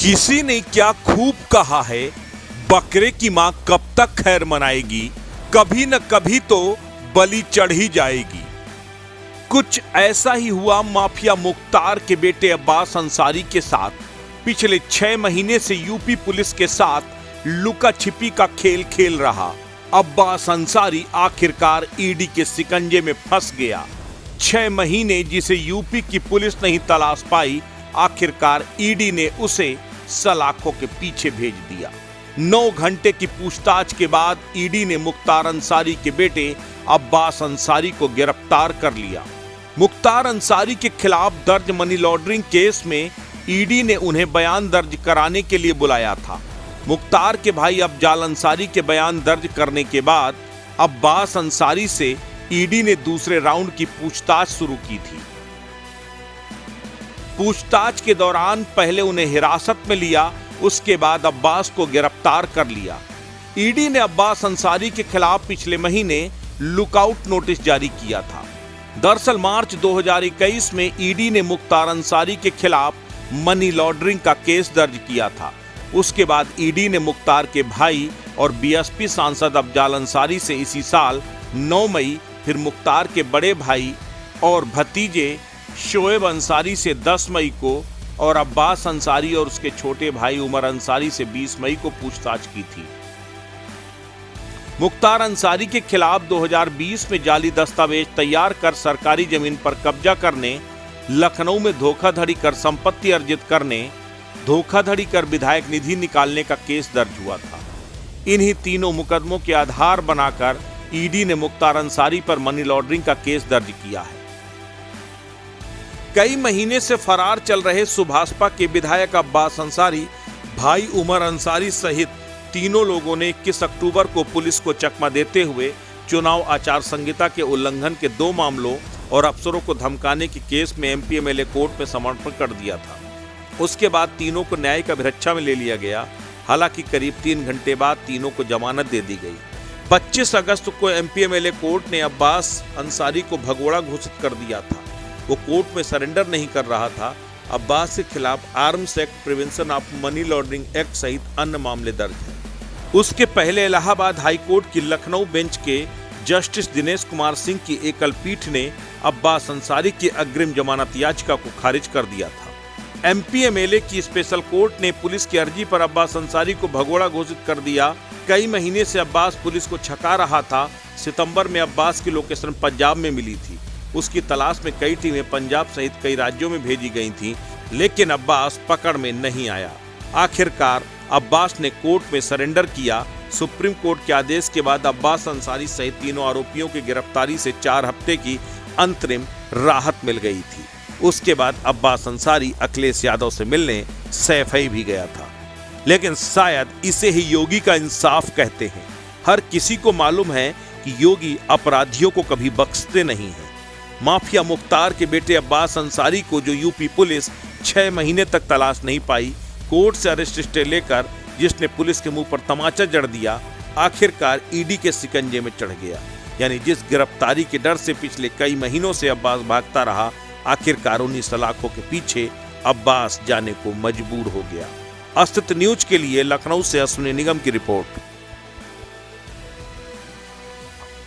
किसी ने क्या खूब कहा है, बकरे की मां कब तक खैर मनाएगी, कभी न कभी तो बलि चढ़ ही जाएगी। कुछ ऐसा ही हुआ माफिया मुख्तार के बेटे अब्बास अंसारी के साथ। पिछले 6 महीने से यूपी पुलिस के साथ लुका छिपी का खेल खेल रहा अब्बास अंसारी आखिरकार ईडी के शिकंजे में फंस गया। 6 महीने जिसे यूपी की पुलिस नहीं तलाश पाई, आखिरकार ईडी ने उसे सलाखों के पीछे भेज दिया। 9 घंटे की पूछताछ के बाद ईडी ने मुख्तार अंसारी के बेटे अब्बास अंसारी को गिरफ्तार कर लिया। मुख्तार अंसारी के खिलाफ दर्ज मनी लॉन्ड्रिंग केस में ईडी ने उन्हें बयान दर्ज कराने के लिए बुलाया था। मुख्तार के भाई अफजाल अंसारी के बयान दर्ज करने के बाद अब्बास अंसारी से ईडी ने दूसरे राउंड की पूछताछ शुरू की थी। पूछताछ के दौरान पहले उन्हें हिरासत में लिया, उसके बाद अब्बास को गिरफ्तार कर लिया। ईडी ने अब्बास अंसारी के खिलाफ पिछले महीने लुकआउट नोटिस जारी किया था। दरअसल मार्च 2021 में ईडी ने मुख्तार अंसारी के खिलाफ मनी लॉन्ड्रिंग का केस दर्ज किया था। उसके बाद ईडी ने मुख्तार के भाई और बीएसपी सांसद अफजाल अंसारी से इसी साल 9 मई, फिर मुख्तार के बड़े भाई और भतीजे शोएब अंसारी से 10 मई को और अब्बास अंसारी और उसके छोटे भाई उमर अंसारी से 20 मई को पूछताछ की थी। मुख्तार अंसारी के खिलाफ 2020 में जाली दस्तावेज तैयार कर सरकारी जमीन पर कब्जा करने, लखनऊ में धोखाधड़ी कर संपत्ति अर्जित करने, धोखाधड़ी कर विधायक निधि निकालने का केस दर्ज हुआ था। इन्हीं तीनों मुकदमों के आधार बनाकर ईडी ने मुख्तार अंसारी पर मनी लॉन्ड्रिंग का केस दर्ज किया है। कई महीने से फरार चल रहे सुभाषपा के विधायक अब्बास अंसारी, भाई उमर अंसारी सहित तीनों लोगों ने 21 अक्टूबर को पुलिस को चकमा देते हुए चुनाव आचार संहिता के उल्लंघन के 2 मामलों और अफसरों को धमकाने के केस में एमपीएमएलए कोर्ट में समर्पण कर दिया था। उसके बाद तीनों को न्यायिक अभिरक्षा में ले लिया गया। हालांकि करीब 3 घंटे बाद तीनों को जमानत दे दी गई। 25 अगस्त को एमपीएमएलए कोर्ट ने अब्बास अंसारी को भगोड़ा घोषित कर दिया था। वो कोर्ट में सरेंडर नहीं कर रहा था। अब्बास के खिलाफ arms act, prevention of money laundering act सहित अन्य मामले दर्ज हैं। उसके पहले इलाहाबाद हाई कोर्ट की लखनऊ बेंच के जस्टिस दिनेश कुमार सिंह की एकल पीठ ने अब्बास अंसारी की अग्रिम जमानत याचिका को खारिज कर दिया था। एमपीएमएलए की स्पेशल कोर्ट ने पुलिस की अर्जी पर अब्बास अंसारी को भगोड़ा घोषित कर दिया। कई महीने से अब्बास पुलिस को छका रहा था। सितंबर में अब्बास की लोकेशन पंजाब में मिली थी। उसकी तलाश में कई टीमें पंजाब सहित कई राज्यों में भेजी गई थीं, लेकिन अब्बास पकड़ में नहीं आया। आखिरकार अब्बास ने कोर्ट में सरेंडर किया। सुप्रीम कोर्ट के आदेश के बाद अब्बास अंसारी सहित तीनों आरोपियों की गिरफ्तारी से 4 हफ्ते की अंतरिम राहत मिल गई थी। उसके बाद अब्बास अंसारी अखिलेश यादव से मिलने सैफई भी गया था, लेकिन शायद इसे ही योगी का इंसाफ कहते हैं। हर किसी को मालूम है कि योगी अपराधियों को कभी बख्शते नहीं हैं। माफिया मुख्तार के बेटे अब्बास अंसारी को जो यूपी पुलिस 6 महीने तक तलाश नहीं पाई, कोर्ट से अरेस्ट स्टे लेकर जिसने पुलिस के मुंह पर तमाचा जड़ दिया, आखिरकार ईडी के शिकंजे में चढ़ गया। यानी जिस गिरफ्तारी के डर से पिछले कई महीनों से अब्बास भागता रहा, आखिरकार उन्हीं सलाखों के पीछे अब्बास जाने को मजबूर हो गया। अस्तित्व न्यूज के लिए लखनऊ से अश्विनी निगम की रिपोर्ट।